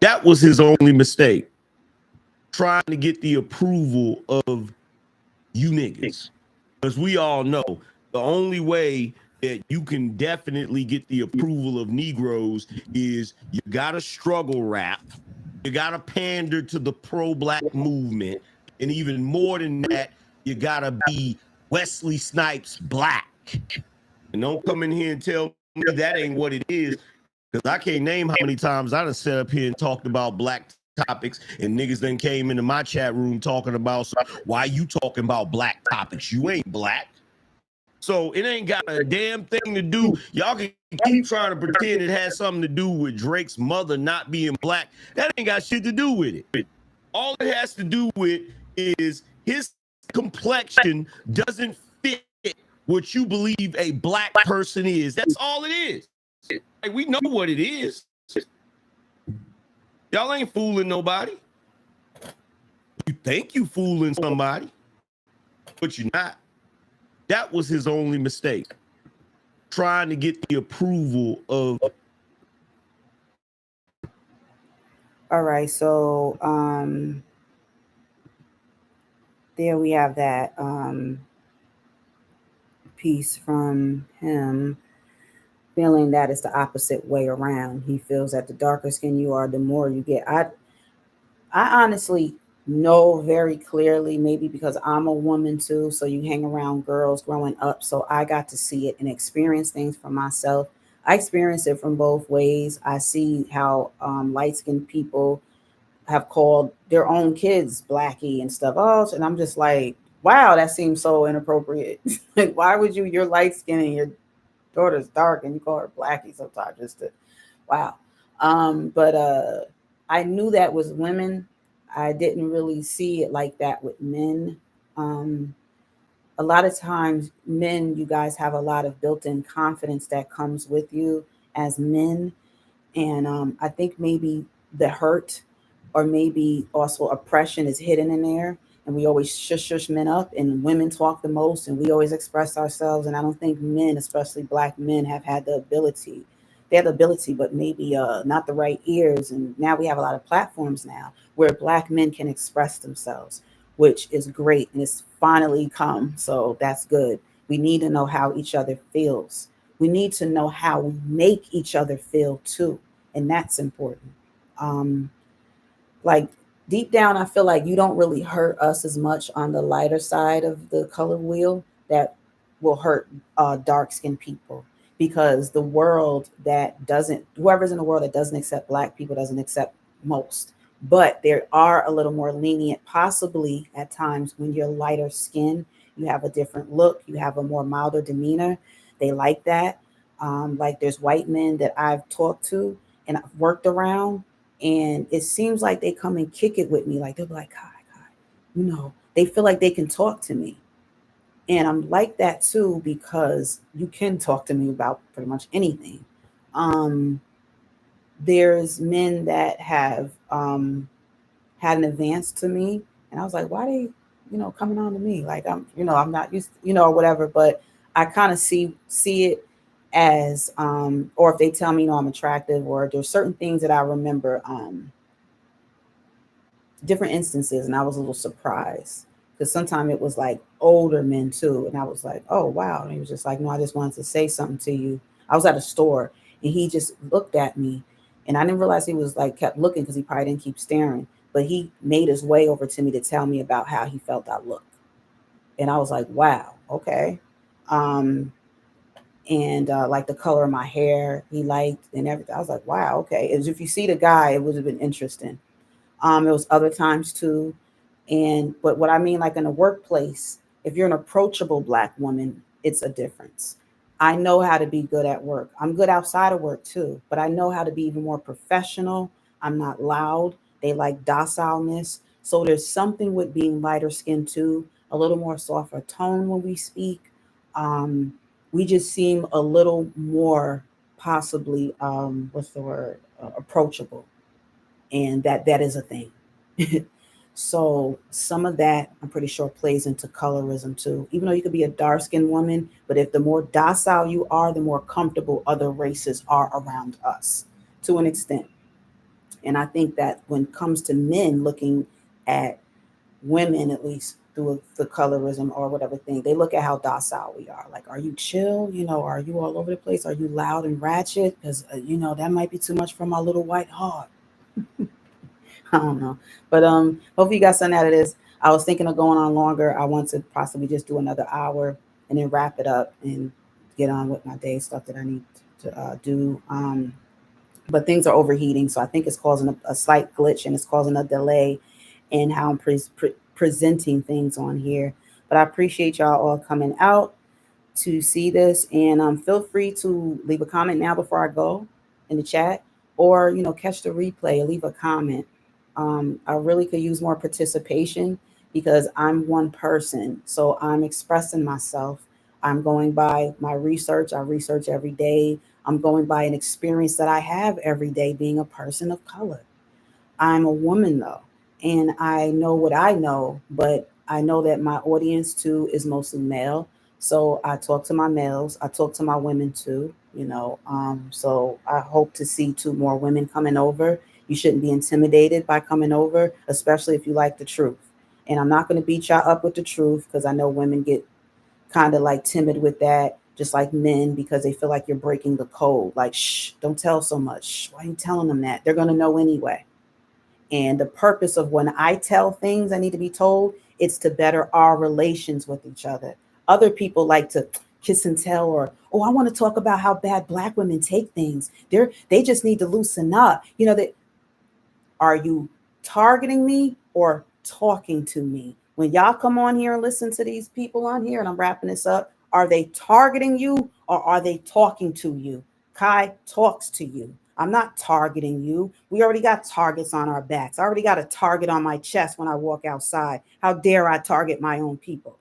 That was his only mistake. Trying to get the approval of you niggas. Because we all know the only way that you can definitely get the approval of Negroes is you gotta struggle rap, you gotta pander to the pro-black movement, and even more than that, you gotta be Wesley Snipes black. And don't come in here and tell me that ain't what it is, because I can't name how many times I done sat up here and talked about black topics, and niggas then came into my chat room talking about, so why you talking about black topics? You ain't black. So it ain't got a damn thing to do. Y'all can keep trying to pretend it has something to do with Drake's mother not being black. That ain't got shit to do with it. All it has to do with is his complexion doesn't fit what you believe a black person is. That's all it is. Like, we know what it is. Y'all ain't fooling nobody. You think you fooling somebody, but you're not. That was his only mistake. Trying to get the approval of. All right, so there we have that. piece from him, feeling that it's the opposite way around. He feels that the darker skin you are, the more you get. I honestly know very clearly, maybe because I'm a woman too, so you hang around girls growing up, so I got to see it and experience things for myself. I experience it from both ways. I see how light-skinned people have called their own kids blackie and stuff. Oh, and I'm just like, wow, that seems so inappropriate. Like, why would you're light skinned and your daughter's dark and you call her blackie sometimes? Just to, wow. But I knew that was women. I didn't really see it like that with men. Um, a lot of times, men, you guys have a lot of built-in confidence that comes with you as men, and I think maybe the hurt or maybe also oppression is hidden in there. And we always shush men up, and women talk the most, and we always express ourselves. And I don't think men, especially black men, have had the ability. They have the ability, but maybe not the right ears. And now we have a lot of platforms now where black men can express themselves, which is great. And it's finally come. So that's good. We need to know how each other feels. We need to know how we make each other feel too. And that's important. Um, like deep down, I feel like you don't really hurt us as much on the lighter side of the color wheel that will hurt dark skinned people, because the world that doesn't, whoever's in the world that doesn't accept black people doesn't accept most. But there are a little more lenient, possibly at times when you're lighter skin, you have a different look, you have a more milder demeanor. They like that. Like there's white men that I've talked to and I've worked around, and it seems like they come and kick it with me. Like they'll be like, God, they feel like they can talk to me. And I'm like that too, because you can talk to me about pretty much anything. Um, there's men that have had an advance to me, and I was like, why they, coming on to me? Like I'm not used, or whatever. But I kind of see it as, or if they tell me, I'm attractive, or there's certain things that I remember, different instances, and I was a little surprised because sometimes it was like older men too, and I was like, oh wow. And he was just like, no, I just wanted to say something to you. I was at a store, and he just looked at me, and I didn't realize he was like kept looking because he probably didn't keep staring, but he made his way over to me to tell me about how he felt I looked, and I was like, wow, okay. And like the color of my hair, he liked, and everything. I was like, wow, okay. As if you see the guy, it would have been interesting. It was other times too. But what I mean, like in a workplace, if you're an approachable black woman, it's a difference. I know how to be good at work. I'm good outside of work too, but I know how to be even more professional. I'm not loud. They like docileness. So there's something with being lighter skinned too, a little more softer tone when we speak. Um, we just seem a little more possibly, what's the word, approachable, and that is a thing. So some of that I'm pretty sure plays into colorism too. Even though you could be a dark-skinned woman, but if the more docile you are, the more comfortable other races are around us to an extent. And I think that when it comes to men looking at women, at least through the colorism or whatever thing, they look at how docile we are. Like, are you chill? Are you all over the place? Are you loud and ratchet? Because that might be too much for my little white heart. I don't know. But hopefully you got something out of this. I was thinking of going on longer. I want to possibly just do another hour and then wrap it up and get on with my day stuff that I need to do. But things are overheating, so I think it's causing a slight glitch, and it's causing a delay in how I'm presenting things on here. But I appreciate y'all all coming out to see this, and feel free to leave a comment now before I go in the chat, or catch the replay or leave a comment. I really could use more participation because I'm one person, so I'm expressing myself. I'm going by my research. I research every day. I'm going by an experience that I have every day being a person of color. I'm a woman though, and I know what I know, but I know that my audience too is mostly male. So I talk to my males, I talk to my women too, so I hope to see 2 more women coming over. You shouldn't be intimidated by coming over, especially if you like the truth. And I'm not going to beat y'all up with the truth because I know women get kind of like timid with that, just like men, because they feel like you're breaking the code. Like, shh, don't tell so much. Shh, why are you telling them that? They're going to know anyway. And the purpose of when I tell things I need to be told, it's to better our relations with each other. Other people like to kiss and tell, or, oh, I want to talk about how bad Black women take things. They just need to loosen up. You know, that are you targeting me or talking to me? When y'all come on here and listen to these people on here, and I'm wrapping this up, are they targeting you or are they talking to you? Kai talks to you. I'm not targeting you. We already got targets on our backs. I already got a target on my chest when I walk outside. How dare I target my own people?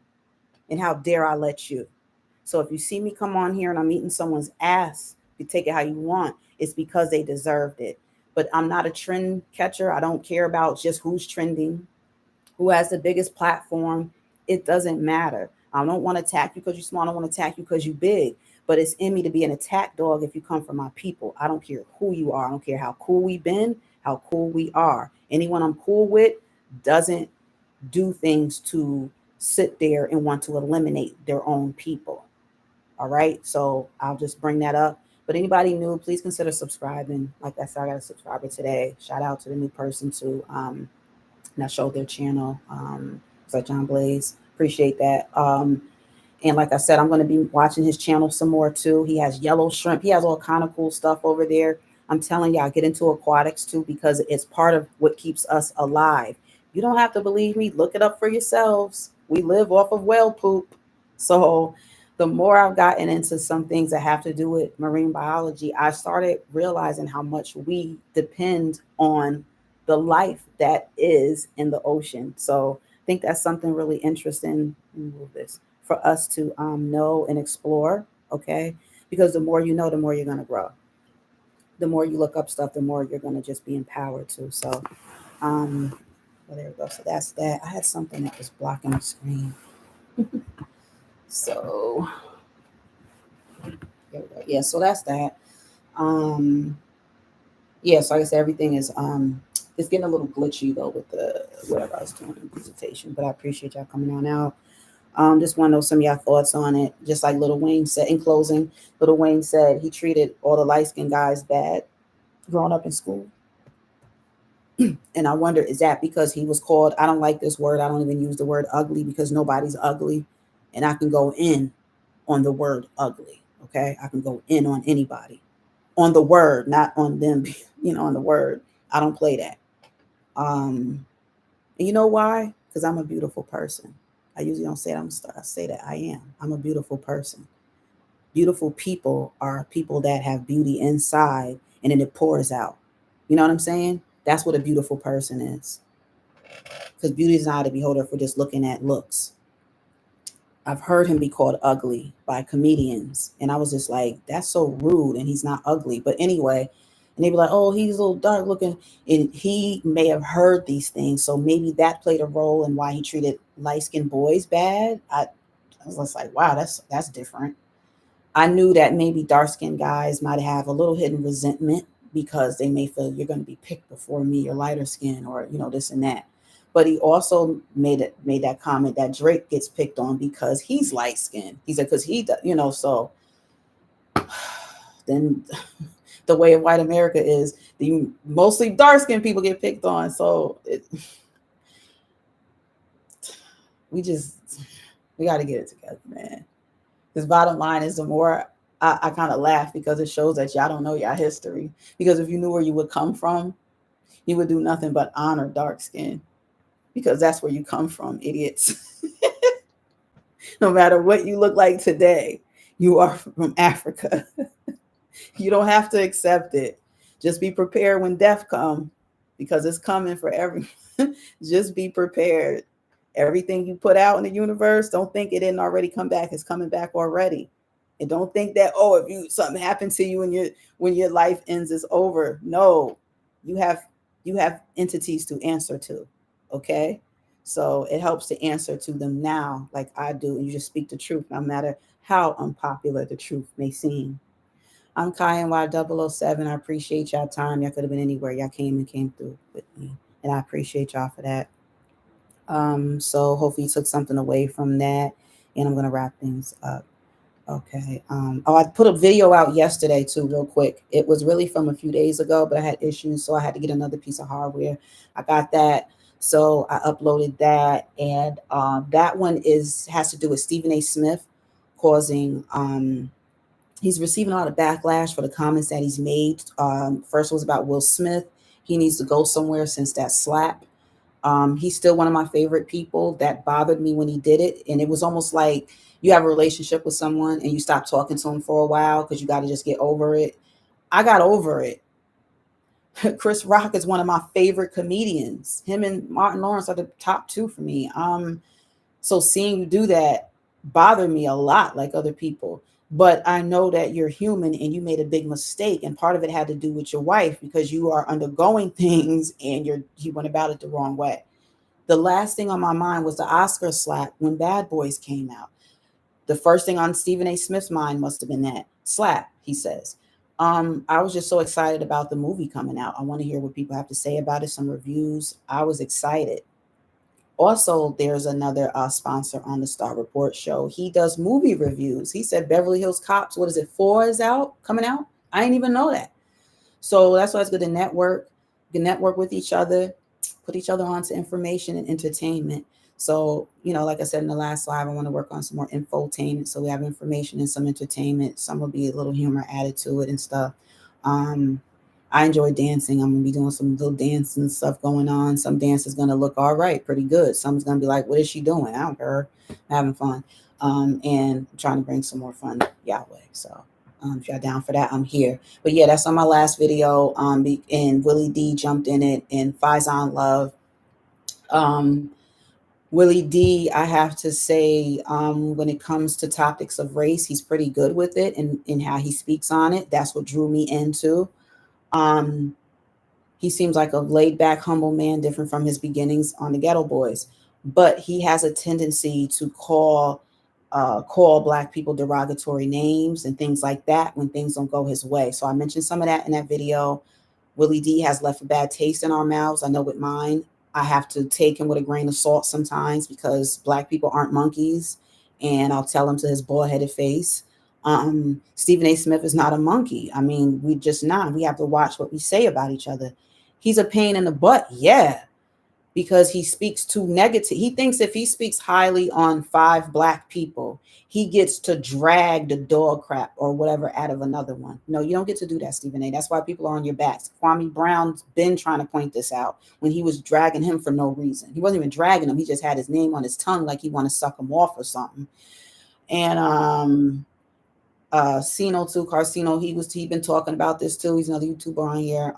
And how dare I let you? So if you see me come on here and I'm eating someone's ass, you take it how you want. It's because they deserved it. But I'm not a trend catcher. I don't care about just who's trending, who has the biggest platform. It doesn't matter. I don't want to attack you because you're small. I don't want to attack you because you're big. But it's in me to be an attack dog if you come from my people. I don't care who you are. I don't care how cool we've been, how cool we are. Anyone I'm cool with doesn't do things to sit there and want to eliminate their own people. All right. So I'll just bring that up. But anybody new, please consider subscribing. Like I said, I got a subscriber today. Shout out to the new person too. And I showed their channel. It's like John Blaze. Appreciate that. And like I said, I'm going to be watching his channel some more too. He has yellow shrimp. He has all kind of cool stuff over there. I'm telling y'all, get into aquatics too, because it's part of what keeps us alive. You don't have to believe me. Look it up for yourselves. We live off of whale poop. So the more I've gotten into some things that have to do with marine biology, I started realizing how much we depend on the life that is in the ocean. So I think that's something really interesting. Let me move this. For us to know and explore, okay? Because the more you know, the more you're going to grow. The more you look up stuff, the more you're going to just be empowered to. So, well, there we go. So that's that. I had something that was blocking the screen. So, there we go. Yeah, so that's that. Yeah, so like I said, everything is it's getting a little glitchy though with the whatever I was doing in the presentation. But I appreciate y'all coming on out. Just want to know some of y'all thoughts on it. Just like Lil Wayne said in closing, Lil Wayne said he treated all the light-skinned guys bad growing up in school. And I wonder, is that because he was called, I don't like this word, I don't even use the word ugly because nobody's ugly. And I can go in on the word ugly, okay? I can go in on anybody. On the word, not on them, on the word. I don't play that. And you know why? Because I'm a beautiful person. I usually don't say it. I say that I am. I'm a beautiful person. Beautiful people are people that have beauty inside and then it pours out. You know what I'm saying? That's what a beautiful person is. Because beauty is not a beholder for just looking at looks. I've heard him be called ugly by comedians. And I was just like, that's so rude. And he's not ugly. But anyway, and they'd be like, oh, he's a little dark looking. And he may have heard these things. So maybe that played a role in why he treated light-skinned boys bad. I was just like, wow, that's different. I knew that maybe dark-skinned guys might have a little hidden resentment because they may feel you're going to be picked before me, you're lighter skin, or, this and that. But he also made that comment that Drake gets picked on because he's light-skinned. He said, because he, so then the way of white America is mostly dark-skinned people get picked on. So we got to get it together, man. Because bottom line is the more I kind of laugh because it shows that y'all don't know your history. Because if you knew where you would come from, you would do nothing but honor dark skin. Because that's where you come from, idiots. No matter what you look like today, you are from Africa. You don't have to accept it. Just be prepared when death comes, because it's coming for everyone. Just be prepared. Everything you put out in the universe, don't think it didn't already come back. It's coming back already. And don't think that, if something happened to you and when your life ends, it's over. No, you have entities to answer to. Okay. So it helps to answer to them now, like I do. And you just speak the truth, no matter how unpopular the truth may seem. I'm Kai NY007. I appreciate y'all time. Y'all could have been anywhere. Y'all came through with me. And I appreciate y'all for that. So hopefully you took something away from that. And I'm gonna wrap things up. Okay. Oh, I put a video out yesterday too, real quick. It was really from a few days ago, but I had issues, so I had to get another piece of hardware. I got that, so I uploaded that, and that one has to do with Stephen A. Smith causing. He's receiving a lot of backlash for the comments that he's made. First was about Will Smith. He needs to go somewhere since that slap. He's still one of my favorite people. That bothered me when he did it, and it was almost like you have a relationship with someone and you stop talking to him for a while because you got to just get over it. I got over it. Chris Rock is one of my favorite comedians. Him and Martin Lawrence are the top two for me. So seeing you do that bothered me a lot, like other people. But I know that you're human and you made a big mistake, and part of it had to do with your wife because you are undergoing things and you went about it the wrong way. The last thing on my mind was the Oscar slap when Bad Boys came out. The first thing on Stephen A. Smith's mind must have been that slap, he says. I was just so excited about the movie coming out. I want to hear what people have to say about it, some reviews. I was excited. Also, there's another sponsor on the Star Report show. He does movie reviews. He said Beverly Hills Cops, what is it, 4 is coming out? I didn't even know that. So that's why it's good to network with each other, put each other onto information and entertainment. So, like I said in the last live, I want to work on some more infotainment. So we have information and some entertainment. Some will be a little humor added to it and stuff. I enjoy dancing. I'm going to be doing some little dancing stuff going on. Some dance is going to look all right, pretty good. Some's going to be like, what is she doing? I don't care. I'm having fun. And I'm trying to bring some more fun Yahweh. So if y'all down for that, I'm here. But yeah, that's on my last video. And Willie D jumped in it, and Faizon Love. Willie D, I have to say, when it comes to topics of race, he's pretty good with it and in how he speaks on it. That's what drew me into. He seems like a laid back, humble man, different from his beginnings on the Ghetto Boys. But he has a tendency to call Black people derogatory names and things like that when things don't go his way. So I mentioned some of that in that video. Willie D has left a bad taste in our mouths. I know with mine. I have to take him with a grain of salt sometimes because Black people aren't monkeys, and I'll tell him to his bald-headed face. Stephen A. Smith is not a monkey. I mean, we just not. We have to watch what we say about each other. He's a pain in the butt, yeah, because he speaks too negative. He thinks if he speaks highly on 5 Black people, he gets to drag the dog crap or whatever out of another one. No, you don't get to do that, Stephen A. That's why people are on your backs. Kwame Brown's been trying to point this out when he was dragging him for no reason. He wasn't even dragging him. He just had his name on his tongue like he wanted to suck him off or something. And Cino too, Carcino, he been talking about this too. He's another YouTuber on here.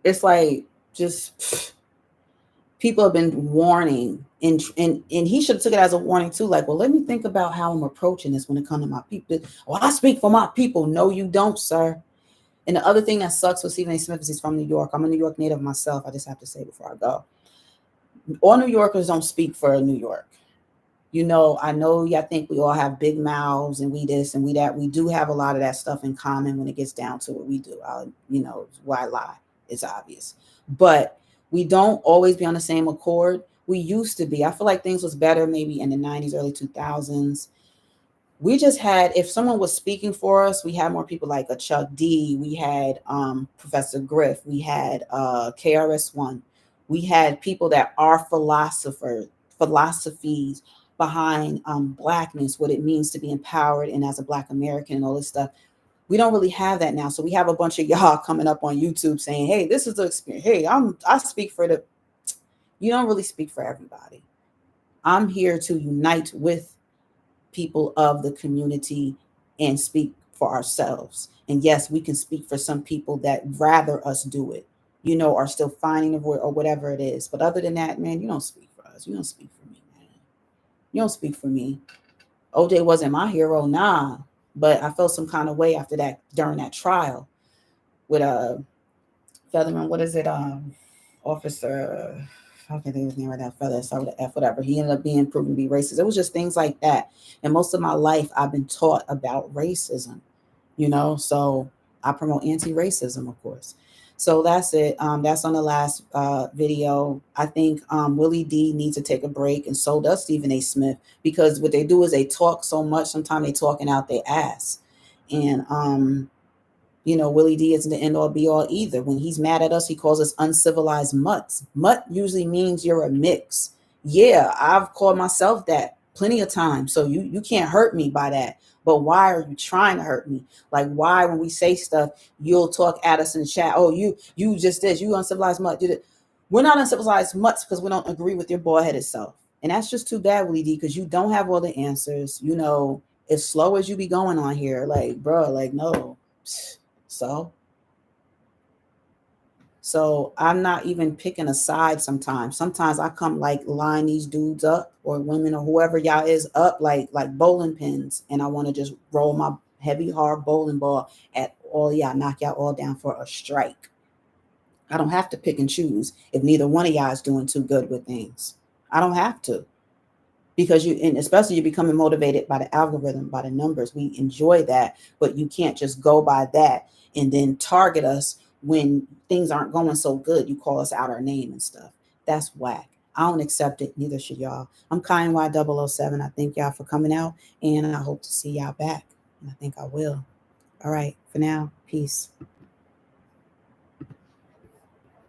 It's like just people have been warning, and he should have took it as a warning too. Like, well, let me think about how I'm approaching this when it comes to my people. Well, I speak for my people. No, you don't, sir. And the other thing that sucks with Stephen A. Smith is he's from New York. I'm a New York native myself. I just have to say before I go, all New Yorkers don't speak for New York. I know y'all think we all have big mouths and we this and we that. We do have a lot of that stuff in common when it gets down to what we do. Why lie? It's obvious. But we don't always be on the same accord. We used to be. I feel like things was better maybe in the 90s, early 2000s. We just had, if someone was speaking for us, we had more people like a Chuck D. We had Professor Griff. We had KRS-One. We had people that are philosophies behind Blackness, what it means to be empowered and as a Black American and all this stuff. We don't really have that now. So we have a bunch of y'all coming up on YouTube saying, hey, this is the experience. Hey, I speak for the, you don't really speak for everybody. I'm here to unite with people of the community and speak for ourselves. And yes, we can speak for some people that rather us do it, are still finding a word or whatever it is. But other than that, man, you don't speak for us. You don't speak for me, man. You don't speak for me. OJ wasn't my hero, nah. But I felt some kind of way after that, during that trial with Featherman, what is it? Officer, I can't think of his name right now, Feather, start with an F, whatever. He ended up being proven to be racist. It was just things like that. And most of my life, I've been taught about racism, so I promote anti-racism, of course. So that's it. That's on the last video. I think Willie D needs to take a break, and so does Stephen A. Smith, because what they do is they talk so much. Sometimes they talking out their ass, and you know, Willie D isn't the end all be all either. When he's mad at us, he calls us uncivilized mutts. Mutt usually means you're a mix. Yeah, I've called myself that plenty of times. So you can't hurt me by that. But why are you trying to hurt me? Like, why, when we say stuff, you'll talk at us in the chat? Oh, you just this, you uncivilized mutt. We're not uncivilized mutts because we don't agree with your bald-headed self. And that's just too bad, Willie D, because you don't have all the answers. You know, as slow as you be going on here, like, bro, like, no. So I'm not even picking a side sometimes. Sometimes I come like line these dudes up, or women, or whoever y'all is, up like bowling pins, and I want to just roll my heavy, hard bowling ball at all y'all, knock y'all all down for a strike. I don't have to pick and choose if neither one of y'all is doing too good with things. I don't have to. Because and especially you're becoming motivated by the algorithm, by the numbers. We enjoy that, but you can't just go by that and then target us when things aren't going so good. You call us out our name and stuff. That's whack. I don't accept it. Neither should y'all. I'm Kind Y007. I thank y'all for coming out, and I hope to see y'all back. And I think I will. All right. For now, peace.